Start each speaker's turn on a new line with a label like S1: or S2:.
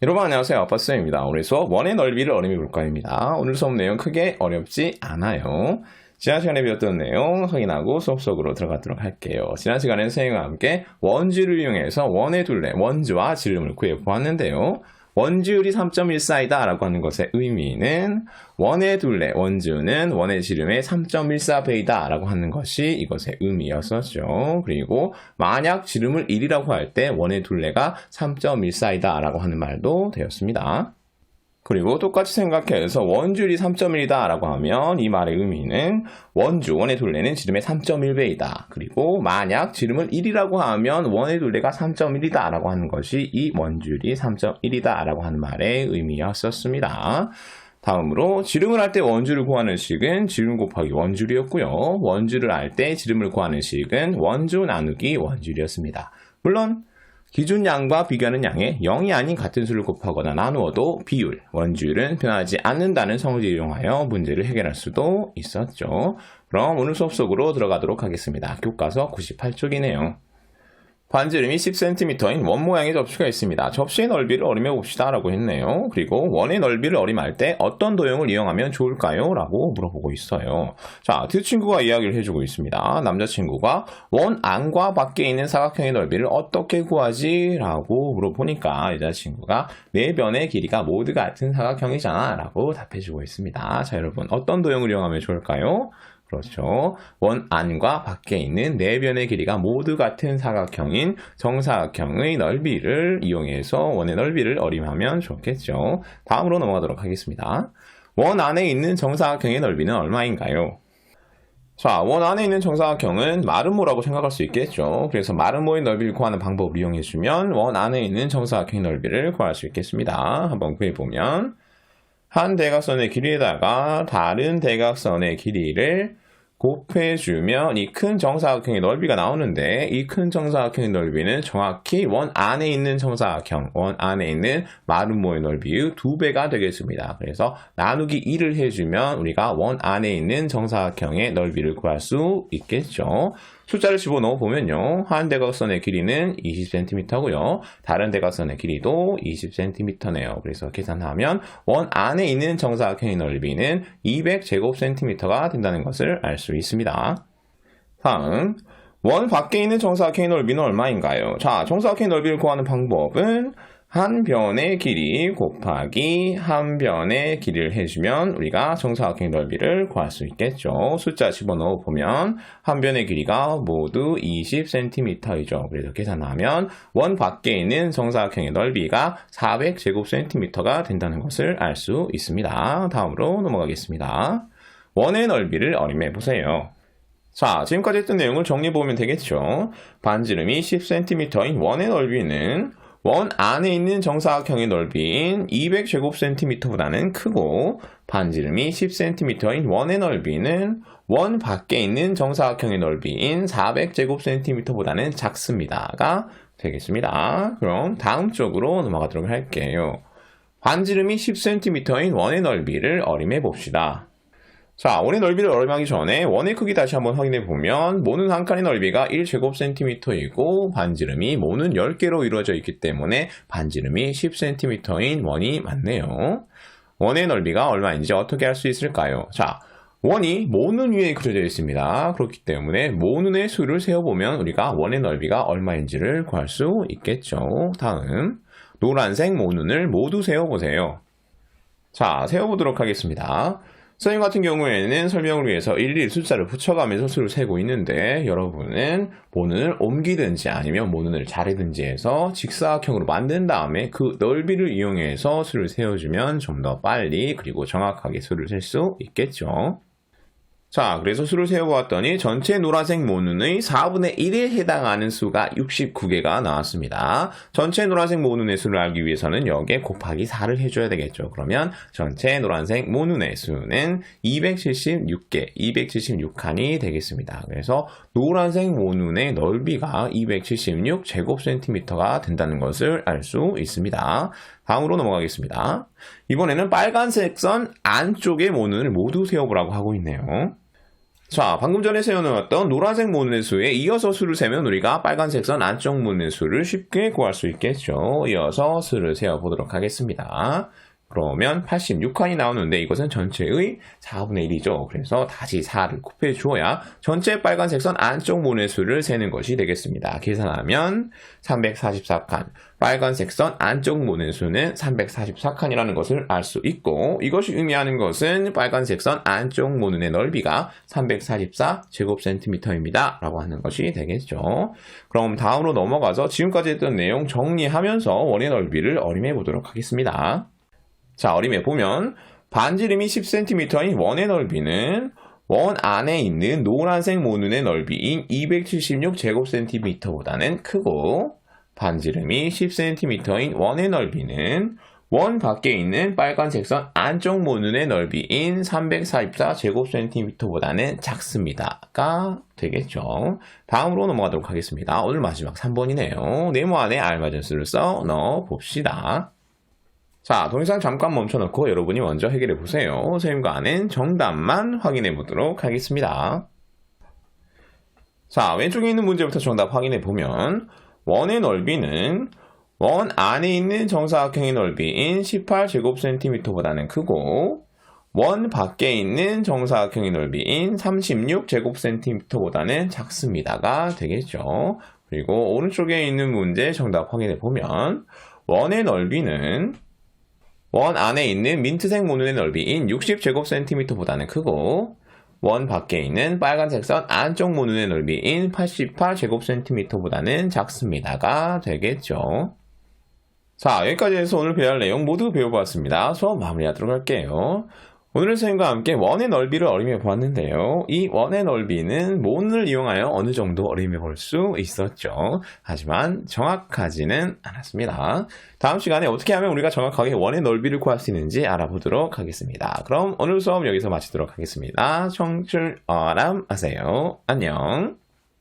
S1: 여러분 안녕하세요. 버스입니다. 오늘 수업 원의 넓이를 어림해 볼 거입니다. 오늘 수업 내용 크게 어렵지 않아요. 지난 시간에 배웠던 내용 확인하고 수업 속으로 들어가도록 할게요. 지난 시간에는 선생님과 함께 원주를 이용해서 원의 둘레, 원주와 지름을 구해보았는데요. 원주율이 3.14이다 라고 하는 것의 의미는 원의 둘레, 원주는 원의 지름의 3.14배이다 라고 하는 것이 이것의 의미였었죠. 그리고 만약 지름을 1이라고 할 때 원의 둘레가 3.14이다 라고 하는 말도 되었습니다. 그리고 똑같이 생각해서 원주율이 3.1이다 라고 하면 이 말의 의미는 원주, 원의 둘레는 지름의 3.1배이다. 그리고 만약 지름을 1이라고 하면 원의 둘레가 3.1이다 라고 하는 것이 이 원주율이 3.1이다 라고 하는 말의 의미였었습니다. 다음으로 지름을 할 때 원주를 구하는 식은 지름 곱하기 원주율이었고요. 원주를 할 때 지름을 구하는 식은 원주 나누기 원주율이었습니다. 물론 기준 양과 비교하는 양에 0이 아닌 같은 수를 곱하거나 나누어도 비율, 원주율은 변하지 않는다는 성질을 이용하여 문제를 해결할 수도 있었죠. 그럼 오늘 수업 속으로 들어가도록 하겠습니다. 교과서 98쪽이네요. 반지름이 10cm인 원 모양의 접시가 있습니다. 접시의 넓이를 어림해 봅시다 라고 했네요. 그리고 원의 넓이를 어림할 때 어떤 도형을 이용하면 좋을까요? 라고 물어보고 있어요. 자, 두 친구가 이야기를 해주고 있습니다. 남자친구가 원 안과 밖에 있는 사각형의 넓이를 어떻게 구하지? 라고 물어보니까 여자친구가 네 변의 길이가 모두 같은 사각형이잖아 라고 답해주고 있습니다. 자, 여러분 어떤 도형을 이용하면 좋을까요? 그렇죠. 원 안과 밖에 있는 네 변의 길이가 모두 같은 사각형인 정사각형의 넓이를 이용해서 원의 넓이를 어림하면 좋겠죠. 다음으로 넘어가도록 하겠습니다. 원 안에 있는 정사각형의 넓이는 얼마인가요? 자, 원 안에 있는 정사각형은 마름모라고 생각할 수 있겠죠. 그래서 마름모의 넓이를 구하는 방법을 이용해주면 원 안에 있는 정사각형의 넓이를 구할 수 있겠습니다. 한번 구해보면 한 대각선의 길이에다가 다른 대각선의 길이를 곱해주면 이 큰 정사각형의 넓이가 나오는데 이 큰 정사각형의 넓이는 정확히 원 안에 있는 정사각형, 원 안에 있는 마름모의 넓이의 2배가 되겠습니다. 그래서 나누기 2를 해주면 우리가 원 안에 있는 정사각형의 넓이를 구할 수 있겠죠. 숫자를 집어넣어 보면요. 한 대각선의 길이는 20cm고요. 다른 대각선의 길이도 20cm네요. 그래서 계산하면 원 안에 있는 정사각형의 넓이는 200제곱cm가 된다는 것을 알 수 있습니다. 다음, 원 밖에 있는 정사각형의 넓이는 얼마인가요? 자, 정사각형의 넓이를 구하는 방법은 한 변의 길이 곱하기 한 변의 길이를 해주면 우리가 정사각형의 넓이를 구할 수 있겠죠. 숫자 집어넣어 보면 한 변의 길이가 모두 20cm이죠. 그래서 계산하면 원 밖에 있는 정사각형의 넓이가 400제곱cm가 된다는 것을 알 수 있습니다. 다음으로 넘어가겠습니다. 원의 넓이를 어림해 보세요. 자, 지금까지 했던 내용을 정리해보면 되겠죠. 반지름이 10cm인 원의 넓이는 원 안에 있는 정사각형의 넓이인 200제곱cm보다는 크고 반지름이 10cm인 원의 넓이는 원 밖에 있는 정사각형의 넓이인 400제곱cm보다는 작습니다가 되겠습니다. 그럼 다음 쪽으로 넘어가도록 할게요. 반지름이 10cm인 원의 넓이를 어림해 봅시다. 자, 원의 넓이를 어림하기 전에 원의 크기 다시 한번 확인해 보면 모는 한 칸의 넓이가 1제곱cm이고 반지름이 모는 10개로 이루어져 있기 때문에 반지름이 10cm인 원이 맞네요. 원의 넓이가 얼마인지 어떻게 알 수 있을까요? 자, 원이 모는 위에 그려져 있습니다. 그렇기 때문에 모는의 수를 세어보면 우리가 원의 넓이가 얼마인지를 구할 수 있겠죠. 다음, 노란색 모눈을 모두 세어보세요. 자, 세어보도록 하겠습니다. 선생님 같은 경우에는 설명을 위해서 일일이 숫자를 붙여가면서 수를 세고 있는데 여러분은 모눈을 옮기든지 아니면 모눈을 자르든지 해서 직사각형으로 만든 다음에 그 넓이를 이용해서 수를 세워주면 좀 더 빨리 그리고 정확하게 수를 셀 수 있겠죠. 자, 그래서 수를 세어보았더니 전체 노란색 모눈의 4분의 1에 해당하는 수가 69개가 나왔습니다. 전체 노란색 모눈의 수를 알기 위해서는 여기에 곱하기 4를 해줘야 되겠죠. 그러면 전체 노란색 모눈의 수는 276개, 276칸이 되겠습니다. 그래서 노란색 모눈의 넓이가 276제곱cm가 된다는 것을 알 수 있습니다. 다음으로 넘어가겠습니다. 이번에는 빨간색 선 안쪽의 모눈을 모두 세어보라고 하고 있네요. 자, 방금 전에 세워놓았던 노란색 모눈의 수에 이어서 수를 세면 우리가 빨간색 선 안쪽 모눈의 수를 쉽게 구할 수 있겠죠. 이어서 수를 세어보도록 하겠습니다. 그러면 86칸이 나오는데 이것은 전체의 4분의 1이죠. 그래서 다시 4를 곱해 주어야 전체 빨간색 선 안쪽 모눈의 수를 세는 것이 되겠습니다. 계산하면 344칸, 빨간색 선 안쪽 모눈의 수는 344칸이라는 것을 알 수 있고, 이것이 의미하는 것은 빨간색 선 안쪽 모눈의 넓이가 344제곱센티미터입니다. 라고 하는 것이 되겠죠. 그럼 다음으로 넘어가서 지금까지 했던 내용 정리하면서 원의 넓이를 어림해 보도록 하겠습니다. 자, 어림해 보면 반지름이 10cm인 원의 넓이는 원 안에 있는 노란색 모눈의 넓이인 276제곱cm보다는 크고, 반지름이 10cm인 원의 넓이는 원 밖에 있는 빨간색 선 안쪽 모눈의 넓이인 344제곱cm보다는 작습니다가 되겠죠. 다음으로 넘어가도록 하겠습니다. 오늘 마지막 3번이네요. 네모 안에 알맞은 수를 써 넣어 봅시다. 자, 동영상 잠깐 멈춰놓고 여러분이 먼저 해결해 보세요. 선생님과 아는 정답만 확인해 보도록 하겠습니다. 자, 왼쪽에 있는 문제부터 정답 확인해 보면 원의 넓이는 원 안에 있는 정사각형의 넓이인 18제곱cm보다는 크고, 원 밖에 있는 정사각형의 넓이인 36제곱cm보다는 작습니다가 되겠죠. 그리고 오른쪽에 있는 문제 정답 확인해 보면 원의 넓이는 원 안에 있는 민트색 모눈의 넓이인 60제곱cm보다는 크고, 원 밖에 있는 빨간색 선 안쪽 모눈의 넓이인 88제곱cm보다는 작습니다가 되겠죠. 자, 여기까지 해서 오늘 배울 내용 모두 배워보았습니다. 수업 마무리하도록 할게요. 오늘은 선생님과 함께 원의 넓이를 어림해 보았는데요. 이 원의 넓이는 모눈을 이용하여 어느 정도 어림해 볼 수 있었죠. 하지만 정확하지는 않았습니다. 다음 시간에 어떻게 하면 우리가 정확하게 원의 넓이를 구할 수 있는지 알아보도록 하겠습니다. 그럼 오늘 수업 여기서 마치도록 하겠습니다. 청출 어람하세요. 안녕.